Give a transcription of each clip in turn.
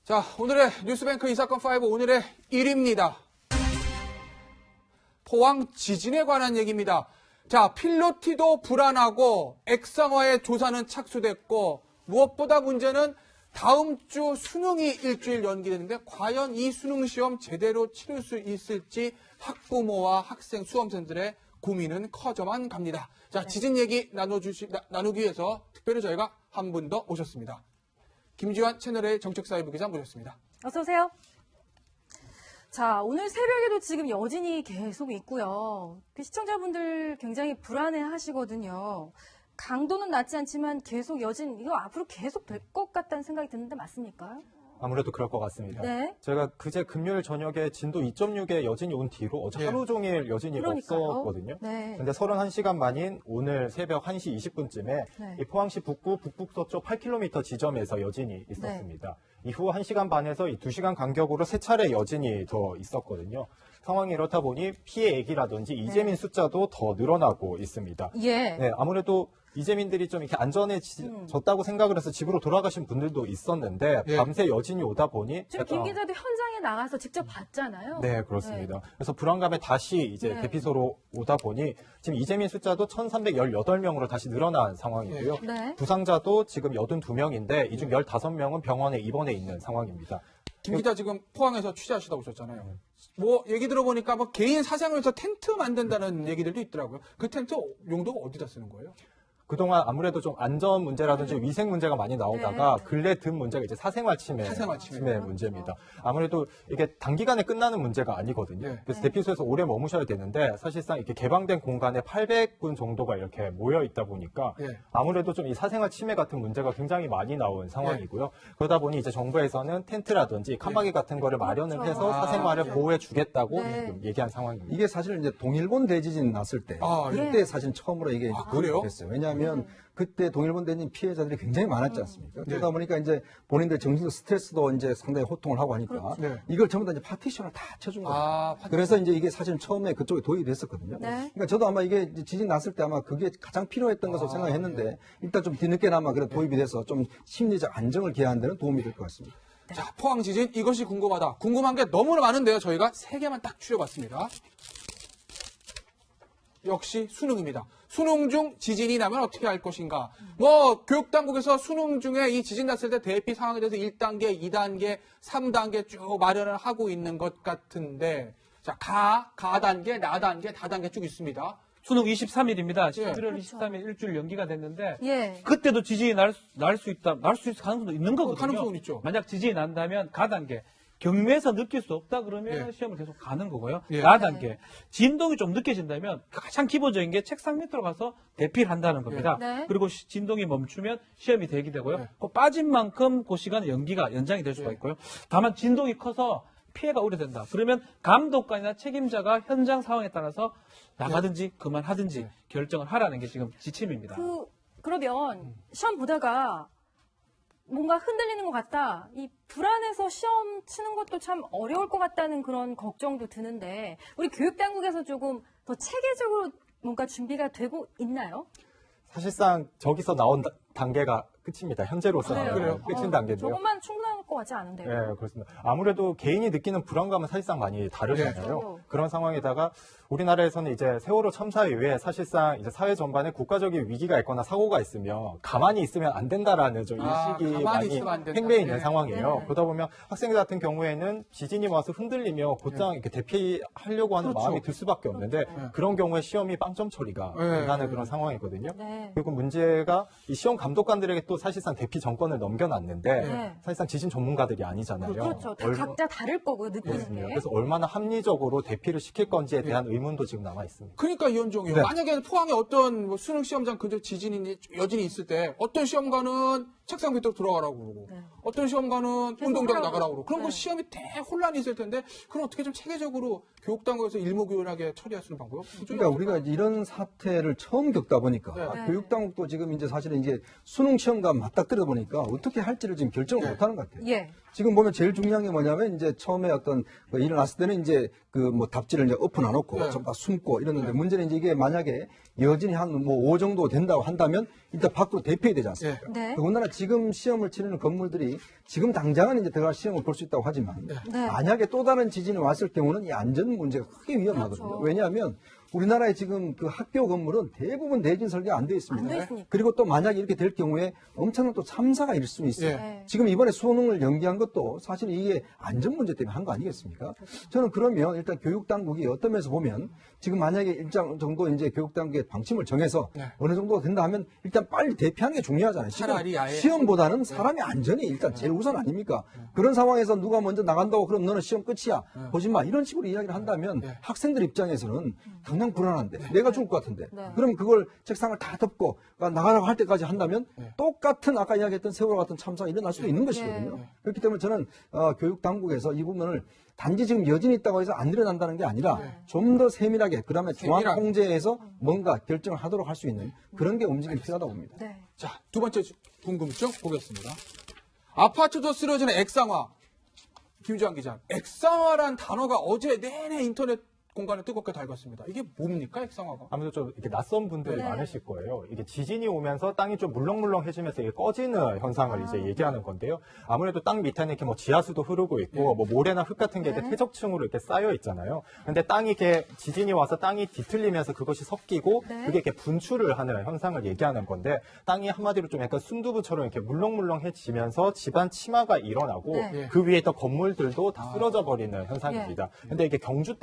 자, 오늘의 뉴스뱅크 이 사건 5 오늘의 1위입니다. 포항 지진에 관한 얘기입니다. 자, 필로티도 불안하고 액상화의 조사는 착수됐고 무엇보다 문제는 다음 주 수능이 일주일 연기되는데 과연 이 수능 시험 제대로 치를 수 있을지 학부모와 학생 수험생들의 고민은 커져만 갑니다. 자, 지진 얘기 나누기 위해서 특별히 저희가 한 분 더 오셨습니다. 김지환 채널A 정책사회부 기자 모셨습니다. 어서 오세요. 자, 오늘 새벽에도 지금 여진이 계속 있고요. 시청자분들 굉장히 불안해 하시거든요. 강도는 낮지 않지만 계속 여진, 이거 앞으로 계속 될 것 같다는 생각이 드는데 맞습니까? 아무래도 그럴 것 같습니다. 네. 제가 그제 금요일 저녁에 진도 2.6의 여진이 온 뒤로 어제 하루 종일 여진이 그러니까요. 없었거든요. 네. 근데 31시간 만인 오늘 새벽 1시 20분쯤에 네. 이 포항시 북부 북북서쪽 8km 지점에서 여진이 있었습니다. 이후 1시간 반에서 이 2시간 간격으로 3차례 여진이 더 있었거든요. 상황이 이렇다 보니 피해 액이라든지 이재민 숫자도 더 늘어나고 있습니다. 예. 네, 아무래도 이재민들이 좀 이렇게 안전해졌다고 생각을 해서 집으로 돌아가신 분들도 있었는데 예. 밤새 여진이 오다 보니 지금 김 기자도 현장에 나가서 직접 봤잖아요. 네, 그렇습니다. 그래서 불안감에 다시 이제 네. 대피소로 오다 보니 지금 이재민 숫자도 1,318명으로 다시 늘어난 상황이고요. 네. 부상자도 지금 82명인데 이 중 15명은 병원에 입원해 있는 상황입니다. 김 기자 지금 포항에서 취재하시다 오셨잖아요. 뭐 얘기 들어보니까 뭐 개인 사생을 위해서 텐트 만든다는 얘기들도 있더라고요. 그 텐트 용도가 어디다 쓰는 거예요? 그동안 아무래도 좀 안전 문제라든지 위생 문제가 많이 나오다가 네. 근래 든 문제가 이제 사생활 침해 문제입니다. 아무래도 이게 단기간에 끝나는 문제가 아니거든요. 네. 그래서 대피소에서 오래 머무셔야 되는데 사실상 이렇게 개방된 공간에 800분 정도가 이렇게 모여 있다 보니까 네. 아무래도 좀 이 사생활 침해 같은 문제가 굉장히 많이 나온 상황이고요. 그러다 보니 이제 정부에서는 텐트라든지 칸막이 같은 거를 마련을 그렇죠. 해서 사생활을 그렇죠. 보호해 주겠다고 네. 지금 얘기한 상황입니다. 이게 사실 이제 동일본 대지진 났을 때 아, 그때 사실 처음으로 이게 그래요? 됐어요. 왜냐하면 그때 동일본 대지진 피해자들이 굉장히 많았지 않습니까? 그러다 보니까 이제 본인들 정신적 스트레스도 이제 상당히 호통을 하고 하니까 네. 이걸 전부 다 이제 파티션을 다 쳐준 거예요. 아, 그래서 이제 이게 사실 처음에 그쪽에 도입이 됐었거든요. 네. 그러니까 저도 아마 이게 이제 지진 났을 때 아마 그게 가장 필요했던 것으로 생각했는데 일단 좀 뒤늦게나마 그래 도입이 돼서 좀 심리적 안정을 기하는 데는 도움이 될 것 같습니다. 자, 포항 지진 이것이 궁금하다. 궁금한 게 너무나 많은데요. 저희가 3개만 딱 추려봤습니다. 역시 수능입니다. 수능 중 지진이 나면 어떻게 할 것인가. 뭐 교육당국에서 수능 중에 이 지진 났을 때 대피 상황에 대해서 1단계, 2단계, 3단계 쭉 마련을 하고 있는 것 같은데 자, 가단계, 나단계, 다단계 쭉 있습니다. 수능 23일입니다. 예. 11월 23일 일주일 연기가 됐는데 예. 그때도 지진이 날 수 있을 가능성도 있는 거거든요. 가능성은 있죠. 만약 지진이 난다면 가단계 경매에서 느낄 수 없다 그러면 예. 시험을 계속 가는 거고요. 예. 나단계 진동이 좀 느껴진다면 가장 기본적인 게 책상 밑으로 가서 대피를 한다는 겁니다. 네. 그리고 진동이 멈추면 시험이 대기되고요. 예. 그 빠진 만큼 그 시간은 연장이 될 수가 예. 있고요. 다만 진동이 커서 피해가 우려된다. 그러면 감독관이나 책임자가 현장 상황에 따라서 나가든지 그만하든지 결정을 하라는 게 지금 지침입니다. 그러면 시험 보다가 뭔가 흔들리는 것 같다. 이 불안해서 시험 치는 것도 참 어려울 것 같다는 그런 걱정도 드는데 우리 교육당국에서 조금 더 체계적으로 뭔가 준비가 되고 있나요? 사실상 저기서 나온 단계가 끝입니다. 현재로서는 그래요? 끝인 단계인데요. 조금만 충분할 것 같지 않은데요. 네, 그렇습니다. 아무래도 개인이 느끼는 불안감은 사실상 많이 다르잖아요. 네. 그런 상황에다가 우리나라에서는 이제 세월호 참사 이후에 사실상 이제 사회 전반에 국가적인 위기가 있거나 사고가 있으면 가만히 있으면 안 된다라는 좀 인식이 가만히 많이 있으면 안 된다. 팽배해 있는 네. 상황이에요. 네. 그러다 보면 학생들 같은 경우에는 지진이 와서 흔들리며 곧장 이렇게 대피하려고 하는 그렇죠. 마음이 들 수밖에 없는데 그런 경우에 시험이 빵점 처리가 네. 된다는 그런 상황이거든요. 네. 그리고 문제가 이 시험 감독관들에게 또 사실상 대피 정권을 넘겨놨는데 네. 사실상 지진 전문가들이 아니잖아요. 그렇죠. 다 얼마- 각자 다를 거고요, 느끼는 그렇습니다. 게. 그래서 얼마나 합리적으로 대피를 시킬 건지에 대한 의문도 지금 남아 있습니다. 그러니까 이현종이요. 네. 만약에 포항에 어떤 뭐 수능 시험장 근처 지진이 여진이 있을 때 어떤 시험관은 책상 밑으로 들어가라고 그러고 네. 어떤 시험관은 계속 운동장 하라고. 나가라고 그러고 그런 거 네. 시험이 대혼란이 있을 텐데 그럼 어떻게 좀 체계적으로 교육당국에서 일목요연하게 처리할 수 있는 방법? 그러니까 우리가 이런 사태를 처음 겪다 보니까 네. 교육당국도 지금 이제 사실은 이제 수능 시험과 맞닥뜨려 보니까 어떻게 할지를 지금 결정을 네. 못하는 것 같아요. 예. 지금 보면 제일 중요한 게 뭐냐면 이제 처음에 어떤 그 일어났을 때는 이제 그 뭐 답지를 이제 엎어놔놓고 네. 전부 다 숨고 이러는데 문제는 이제 이게 만약에 여진이 한 뭐 5 정도 된다고 한다면 일단 밖으로 대피해야 되지 않습니까? 네. 더군다나 지금 시험을 치르는 건물들이 지금 당장은 이제 들어갈 시험을 볼 수 있다고 하지만 네. 만약에 또 다른 지진이 왔을 경우는 이 안전 문제가 크게 위험하거든요. 그렇죠. 왜냐하면 우리나라에 지금 그 학교 건물은 대부분 대진 설계가 안 돼 있습니다. 안 돼 있으니까. 그리고 또 만약에 이렇게 될 경우에 엄청난 또 참사가 일을 수 있어요. 네. 지금 이번에 수능을 연기한 것도 사실 이게 안전 문제 때문에 한 거 아니겠습니까? 저는 그러면 일단 교육 당국이 어떤 면에서 보면 지금 만약에 일정 정도 이제 교육 당국의 방침을 정해서 네. 어느 정도 된다 하면 일단 빨리 대피하는 게 중요하잖아요. 지금 차라리 아예- 시험보다는 사람의 안전이 일단 제일 우선 아닙니까? 그런 상황에서 누가 먼저 나간다고 그럼 너는 시험 끝이야. 보지 마. 이런 식으로 이야기를 한다면 네. 학생들 입장에서는 당장 불안한데 내가 죽을 것 같은데 네. 그럼 그걸 책상을 다 덮고 나가라고 할 때까지 한다면 네. 똑같은 아까 이야기했던 세월호 같은 참사가 일어날 수도 있는 것이거든요. 그렇기 때문에 저는 교육 당국에서 이 부분을 단지 지금 여진이 있다고 해서 안 일어난다는 게 아니라 좀 더 세밀하게 그다음에 중앙 세밀하게. 통제해서 뭔가 결정을 하도록 할 수 있는 그런 게 움직임이 필요하다고 봅니다. 네. 자, 두 번째 궁금증 보겠습니다. 아파트도 쓰러지는 액상화. 김주환 기자, 액상화란 단어가 어제 내내 인터넷 공간에 뜨겁게 달궜습니다. 이게 뭡니까, 액상화가? 아무래도 좀 이렇게 낯선 분들이 네. 많으실 거예요. 이게 지진이 오면서 땅이 좀 물렁물렁해지면서 이게 꺼지는 현상을 이제 얘기하는 건데요. 아무래도 땅 밑에는 이렇게 뭐 지하수도 흐르고 있고 뭐 모래나 흙 같은 게 이렇게 퇴적층으로 이렇게 쌓여 있잖아요. 근데 땅이 이렇게 지진이 와서 땅이 뒤틀리면서 그것이 섞이고 네. 그게 이렇게 분출을 하는 현상을 얘기하는 건데 땅이 한마디로 좀 약간 순두부처럼 이렇게 물렁물렁해지면서 집안 침하가 일어나고 네. 그 위에 있던 건물들도 다 쓰러져 버리는 현상입니다. 근데 이게 경주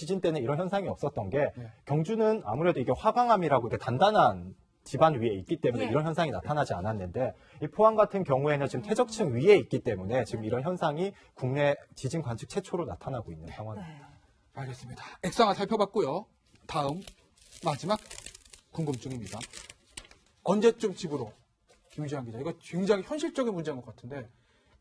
지진 때는 이런 현상이 없었던 게 경주는 아무래도 이게 화강암이라고 이렇게 단단한 집안 위에 있기 때문에 예. 이런 현상이 나타나지 않았는데 이 포항 같은 경우에는 지금 퇴적층 위에 있기 때문에 지금 이런 현상이 국내 지진 관측 최초로 나타나고 있는 상황입니다. 네. 알겠습니다. 액상화 살펴봤고요. 다음 마지막 궁금증입니다. 언제쯤 집으로? 김주환 기자, 이거 굉장히 현실적인 문제인 것 같은데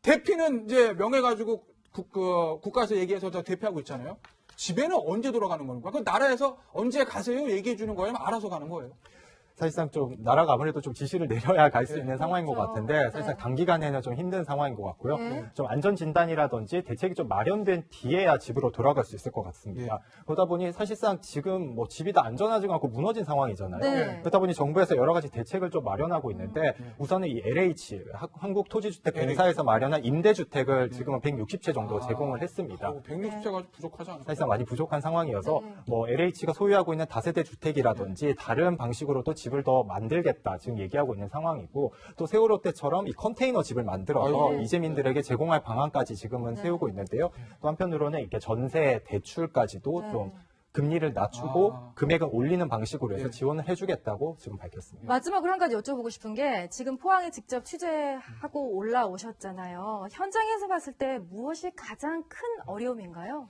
대피는 이제 명예 가지고 국가에서 얘기해서 다 대피하고 있잖아요. 집에는 언제 돌아가는 겁니까? 그 나라에서 언제 가세요? 얘기해 주는 거예요? 아니면 알아서 가는 거예요? 사실상 좀 나라가 아무래도 좀 지시를 내려야 갈 수 있는 상황인 것 그렇죠. 같은데 사실상 네. 단기간에는 좀 힘든 상황인 것 같고요. 네. 좀 안전 진단이라든지 대책이 좀 마련된 뒤에야 집으로 돌아갈 수 있을 것 같습니다. 그러다 보니 사실상 지금 뭐 집이 다 안전하지가 않고 무너진 상황이잖아요. 네. 그러다 보니 정부에서 여러 가지 대책을 좀 마련하고 있는데 우선은 이 LH 한국토지주택공사에서 마련한 임대주택을 지금은 160채 정도 제공을 했습니다. 160채가 부족하지 않아요? 사실상 많이 부족한 상황이어서 네. 뭐 LH가 소유하고 있는 다세대 주택이라든지 다른 방식으로도 집을 더 만들겠다 지금 얘기하고 있는 상황이고 또 세월호 때처럼 이 컨테이너 집을 만들어서 아이고. 이재민들에게 제공할 방안까지 지금은 세우고 있는데요. 또 한편으로는 이렇게 전세 대출까지도 네. 좀 금리를 낮추고 아. 금액을 올리는 방식으로 해서 예. 지원을 해주겠다고 지금 밝혔습니다. 마지막으로 한 가지 여쭤보고 싶은 게 지금 포항에 직접 취재하고 올라오셨잖아요. 현장에서 봤을 때 무엇이 가장 큰 어려움인가요?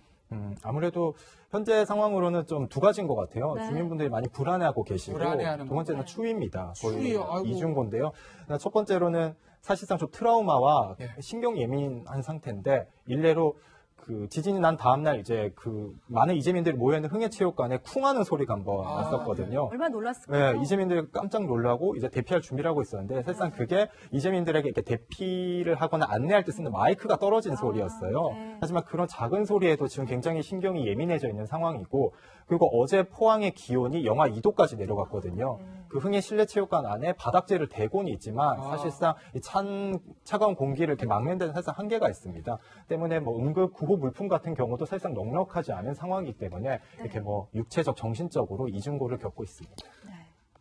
아무래도 현재 상황으로는 좀 두 가지인 것 같아요. 네. 주민분들이 많이 불안해하고 계시고 불안해하는 두 번째는 거. 네. 추위입니다. 거의 추위요? 아이고. 이중고인데요. 첫 번째로는 사실상 좀 트라우마와 예. 신경 예민한 상태인데 일례로 그 지진이 난 다음날 이제 그 많은 이재민들이 모여있는 흥해체육관에 쿵하는 소리가 한번 아, 났었거든요. 얼마나 놀랐을까요? 네, 이재민들이 깜짝 놀라고 이제 대피할 준비를 하고 있었는데 사실상 그게 이재민들에게 이렇게 대피를 하거나 안내할 때 쓰는 마이크가 떨어진 소리였어요. 네. 하지만 그런 작은 소리에도 지금 굉장히 신경이 예민해져 있는 상황이고 그리고 어제 포항의 기온이 영하 2도까지 내려갔거든요. 그 흥해 실내체육관 안에 바닥재를 대고는 있지만 사실상 이 차가운 공기를 이렇게 막는 데는 사실상 한계가 있습니다. 때문에 뭐 응급 구호 물품 같은 경우도 사실상 넉넉하지 않은 상황이기 때문에 이렇게 뭐 육체적, 정신적으로 이중고를 겪고 있습니다.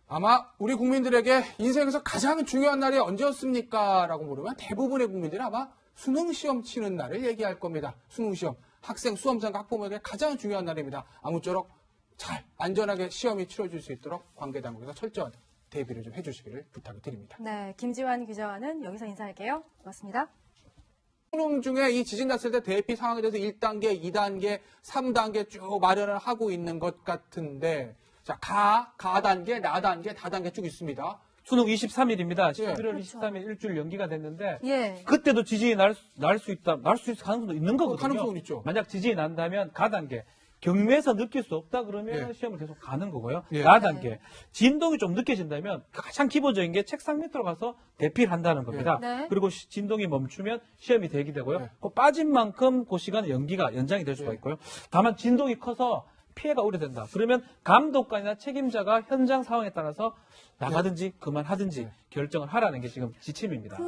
아마 우리 국민들에게 인생에서 가장 중요한 날이 언제였습니까? 라고 물으면 대부분의 국민들이 아마 수능시험 치는 날을 얘기할 겁니다. 수능시험. 학생, 수험생과 학부모에게 가장 중요한 날입니다. 아무쪼록 잘 안전하게 시험이 치러질 수 있도록 관계당국에서 철저한 대비를 좀 해주시기를 부탁을 드립니다. 네, 김지환 기자와는 여기서 인사할게요. 고맙습니다. 수능 중에 이 지진 났을 때 대피 상황에 대해서 1단계, 2단계, 3단계 쭉 마련을 하고 있는 것 같은데 자, 가단계, 나단계, 다단계 쭉 있습니다. 수능 23일입니다. 예. 11월 그렇죠. 23일 일주일 연기가 됐는데 예. 그때도 지진이 날 수 있을 가능성도 있는 거거든요. 가능성은 있죠. 만약 지진이 난다면 가단계 경미해서 느낄 수 없다 그러면 예. 시험을 계속 가는 거고요. 예. 다음 단계 진동이 좀 느껴진다면 가장 기본적인 게 책상 밑으로 가서 대피를 한다는 겁니다. 네. 그리고 진동이 멈추면 시험이 대기되고요. 예. 그 빠진 만큼 그 시간은 연장이 될 수가 예. 있고요. 다만 진동이 커서 피해가 우려된다. 그러면 감독관이나 책임자가 현장 상황에 따라서 나가든지 그만하든지 결정을 하라는 게 지금 지침입니다.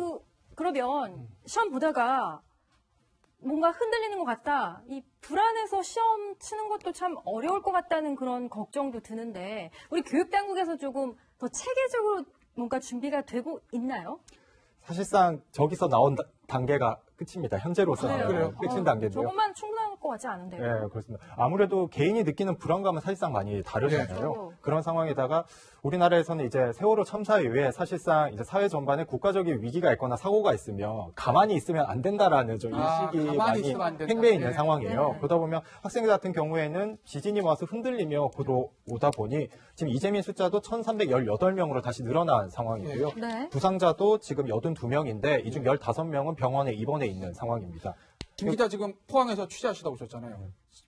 그러면 시험 보다가 뭔가 흔들리는 것 같다. 이 불안해서 시험 치는 것도 참 어려울 것 같다는 그런 걱정도 드는데 우리 교육당국에서 조금 더 체계적으로 뭔가 준비가 되고 있나요? 사실상 저기서 나온 단계가 끝입니다. 현재로서는 그래요? 끝인 단계인데요. 조금만 충분할 것 같지 않은데요. 네, 그렇습니다. 아무래도 개인이 느끼는 불안감은 사실상 많이 다르잖아요. 그렇죠. 그런 상황에다가 우리나라에서는 이제 세월호 참사 이후에 사실상 이제 사회 전반에 국가적인 위기가 있거나 사고가 있으면 가만히 있으면 안 된다라는 좀 인식이 가만히 많이 있으면 안 된다. 팽배해 있는 네. 상황이에요. 네. 그러다 보면 학생들 같은 경우에는 지진이 와서 흔들리며 오다 보니 지금 이재민 숫자도 1,318명으로 다시 늘어난 상황이고요. 네. 부상자도 지금 82명인데 이 중 15명은 병원에 입원해 있는 상황입니다. 김 기자 지금 포항에서 취재하시다 오셨잖아요.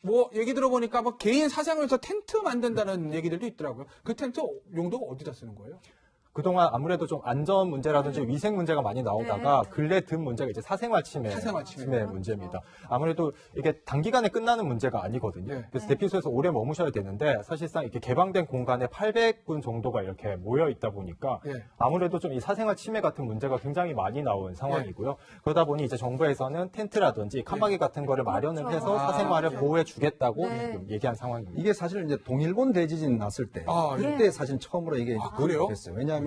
뭐 얘기 들어보니까 뭐 개인 사생활을 위해서 텐트 만든다는 얘기들도 있더라고요. 그 텐트 용도가 어디다 쓰는 거예요? 그동안 아무래도 좀 안전 문제라든지 위생 문제가 많이 나오다가 근래 든 문제가 이제 사생활 침해 문제입니다. 아무래도 이게 단기간에 끝나는 문제가 아니거든요. 네. 그래서 대피소에서 오래 머무셔야 되는데 사실상 이렇게 개방된 공간에 800분 정도가 이렇게 모여 있다 보니까 네. 아무래도 좀 이 사생활 침해 같은 문제가 굉장히 많이 나온 상황이고요. 그러다 보니 이제 정부에서는 텐트라든지 칸막이 같은 거를 마련을 그렇죠. 해서 사생활을 보호해 주겠다고 네. 좀 얘기한 상황입니다. 이게 사실 이제 동일본 대지진 났을 때 그때 사실 처음으로 이게 그래요? 됐어요. 왜냐하면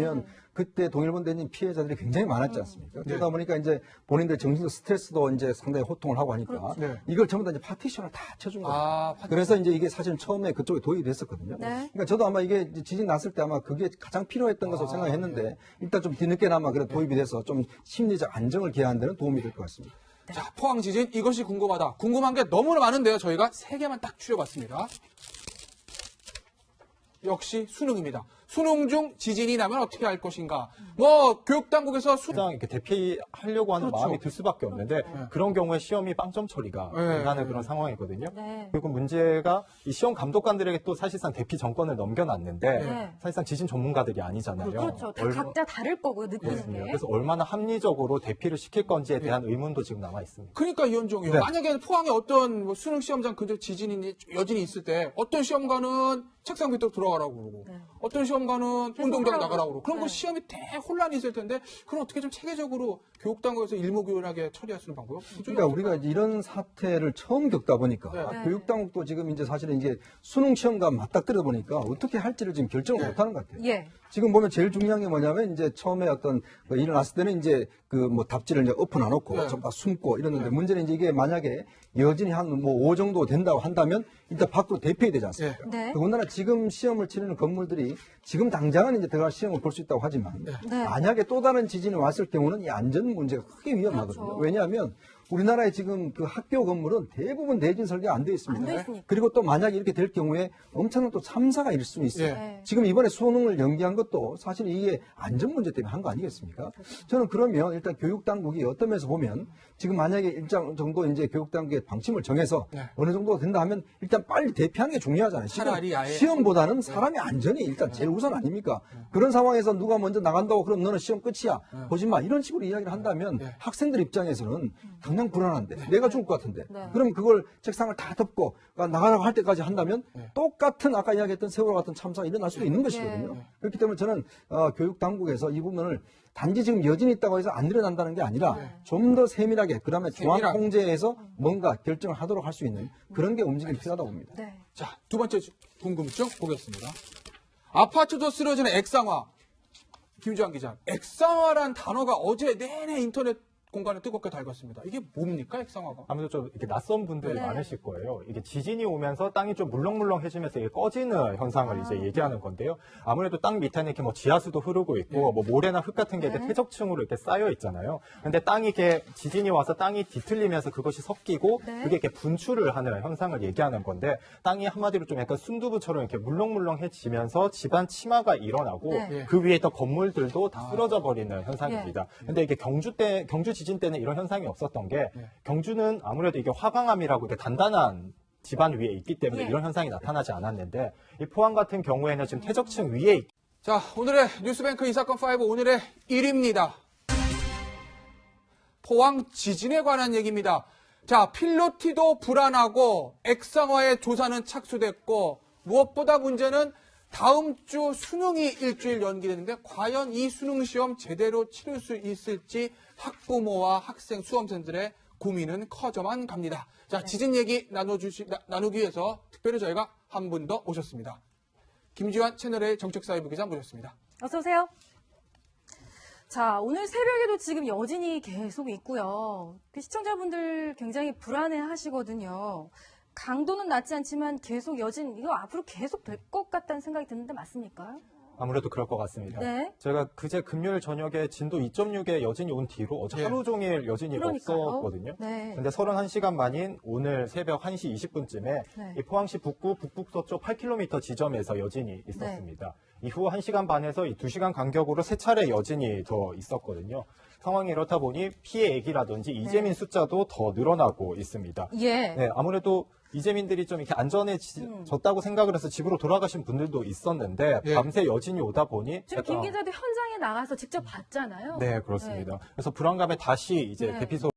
그때 동일본 대지진 피해자들이 굉장히 많았지 않습니까? 그러다 보니까 이제 본인들 정신적 스트레스도 이제 상당히 호통을 하고 하니까 네. 이걸 전부 다 이제 파티션을 다 쳐준 거예요. 파티션. 그래서 이제 이게 사실 처음에 그쪽에 도입이 됐었거든요. 네. 그러니까 저도 아마 이게 이제 지진 났을 때 아마 그게 가장 필요했던 것으로 생각했는데 일단 좀 뒤늦게나마 그래 도입이 돼서 좀 심리적 안정을 기하는 데는 도움이 될 것 같습니다. 자, 포항 지진 이것이 궁금하다. 궁금한 게 너무나 많은데요. 저희가 3개만 딱 추려봤습니다. 역시 수능입니다. 수능 중 지진이 나면 어떻게 할 것인가. 뭐 교육당국에서 가장 이렇게 대피하려고 하는 그렇죠. 마음이 들 수밖에 없는데 그런 경우에 시험이 빵점 처리가 네. 되는 그런 상황이거든요. 네. 그리고 문제가 이 시험 감독관들에게 또 사실상 대피 정권을 넘겨놨는데 네. 사실상 지진 전문가들이 아니잖아요. 그렇죠. 다 얼마- 각자 다를 거고 느끼는 그렇습니다. 게. 그래서 얼마나 합리적으로 대피를 시킬 건지에 대한 의문도 지금 남아 있습니다. 그러니까 이현종 의원, 네. 만약에 포항에 어떤 뭐 수능 시험장 근처 지진이 여진이 있을 때 어떤 시험관은 책상 밑으로 들어가라고 그러고 네. 어떤 시험관은 계속 운동장 하라고. 나가라고 그러고 그럼 네. 그 시험이 대혼란이 있을 텐데 그럼 어떻게 좀 체계적으로 교육당국에서 일목요연하게 처리할 수 있는 방법? 그러니까 우리가 이런 사태를 처음 겪다 보니까 네. 교육당국도 지금 이제 사실은 이제 수능 시험과 맞닥뜨려 보니까 어떻게 할지를 지금 결정을 못하는 것 같아요. 예. 지금 보면 제일 중요한 게 뭐냐면 이제 처음에 어떤 그 일어났을 때는 이제 그 뭐 답지를 이제 엎어놔 놓고 네. 전부 다 숨고 이러는데 문제는 이제 이게 만약에 여진이 한 뭐 5 정도 된다고 한다면 일단 밖으로 대피해야 되지 않습니까? 네. 더군다나 지금 시험을 치르는 건물들이 지금 당장은 이제 들어갈 시험을 볼 수 있다고 하지만 네. 만약에 또 다른 지진이 왔을 경우는 이 안전 문제가 크게 위험하거든요. 그렇죠. 왜냐하면 우리나라의 지금 그 학교 건물은 대부분 대진 설계가 안 돼 있습니다. 안 돼 있으니까. 그리고 또 만약에 이렇게 될 경우에 엄청난 또 참사가 일을 수 있어요. 예. 네. 지금 이번에 수능을 연기한 것도 사실 이게 안전 문제 때문에 한 거 아니겠습니까? 저는 그러면 일단 교육 당국이 어떤 면에서 보면 지금 만약에 일정 정도 이제 교육 당국의 방침을 정해서 네. 어느 정도가 된다 하면 일단 빨리 대피하는 게 중요하잖아요. 지금 차라리 아예- 시험보다는 사람의 안전이 일단 제일 우선 아닙니까? 그런 상황에서 누가 먼저 나간다고 그럼 너는 시험 끝이야. 보지 마. 이런 식으로 이야기를 한다면 네. 학생들 입장에서는 당장 불안한데 내가 죽을 것 같은데 네. 그럼 그걸 책상을 다 덮고 나가라고 할 때까지 한다면 네. 똑같은 아까 이야기했던 세월호 같은 참사가 일어날 수도 있는 것이거든요. 그렇기 때문에 저는 교육 당국에서 이 부분을 단지 지금 여진이 있다고 해서 안 일어난다는 게 아니라 좀 더 세밀하게 그다음에 중앙 세밀하게. 통제해서 뭔가 결정을 하도록 할 수 있는 그런 게 움직임이 필요하다고 봅니다. 네. 자, 두 번째 궁금증 보겠습니다. 아파트도 쓰러지는 액상화. 김주환 기자, 액상화란 단어가 어제 내내 인터넷 공간을 뜨겁게 달궜습니다. 이게 뭡니까, 액상화가? 아무래도 좀 이렇게 낯선 분들이 네. 많으실 거예요. 이게 지진이 오면서 땅이 좀 물렁물렁해지면서 이게 꺼지는 현상을 이제 얘기하는 건데요. 아무래도 땅 밑에는 이렇게 뭐 지하수도 흐르고 있고 뭐 모래나 흙 같은 게 이렇게 퇴적층으로 이렇게 쌓여 있잖아요. 근데 땅이 이렇게 지진이 와서 땅이 뒤틀리면서 그것이 섞이고 네. 그게 이렇게 분출을 하는 현상을 얘기하는 건데 땅이 한마디로 좀 약간 순두부처럼 이렇게 물렁물렁해지면서 집안 침하가 일어나고 네. 그 위에 있던 건물들도 다 쓰러져 버리는 현상입니다. 근데 이게 경주 지진 때는 이런 현상이 없었던 게 경주는 아무래도 이게 화강암이라고 이렇게 단단한 집안 위에 있기 때문에 예. 이런 현상이 나타나지 않았는데 이 포항 같은 경우에는 지금 퇴적층 위에 자, 오늘의 뉴스뱅크 이 사건 5 오늘의 1위입니다. 포항 지진에 관한 얘기입니다. 자, 필로티도 불안하고 액상화의 조사는 착수됐고 무엇보다 문제는 다음 주 수능이 일주일 연기되는데 과연 이 수능 시험 제대로 치를 수 있을지 학부모와 학생 수험생들의 고민은 커져만 갑니다. 자, 지진 얘기 나누기 위해서 특별히 저희가 한 분 더 오셨습니다. 김지환 채널A 정책사회부 기자 모셨습니다. 어서 오세요. 자, 오늘 새벽에도 지금 여진이 계속 있고요. 시청자분들 굉장히 불안해 하시거든요. 강도는 낮지 않지만 계속 여진, 이거 앞으로 계속 될 것 같다는 생각이 드는데 맞습니까? 아무래도 그럴 것 같습니다. 네. 제가 그제 금요일 저녁에 진도 2.6의 여진이 온 뒤로 어제 예. 하루 종일 여진이 그러니까요. 없었거든요. 네. 근데 31시간 만인 오늘 새벽 1시 20분쯤에 네. 이 포항시 북구 북북서쪽 8km 지점에서 여진이 있었습니다. 이후 1시간 반에서 이 2시간 간격으로 3차례 여진이 더 있었거든요. 상황이 이렇다 보니 피해 액이라든지 이재민 숫자도 더 늘어나고 있습니다. 예. 네, 아무래도 이재민들이 좀 이렇게 안전해졌다고 생각을 해서 집으로 돌아가신 분들도 있었는데 예. 밤새 여진이 오다 보니 지금 김 기자도 현장에 나가서 직접 봤잖아요. 네, 그렇습니다. 그래서 불안감에 다시 이제 네. 대피소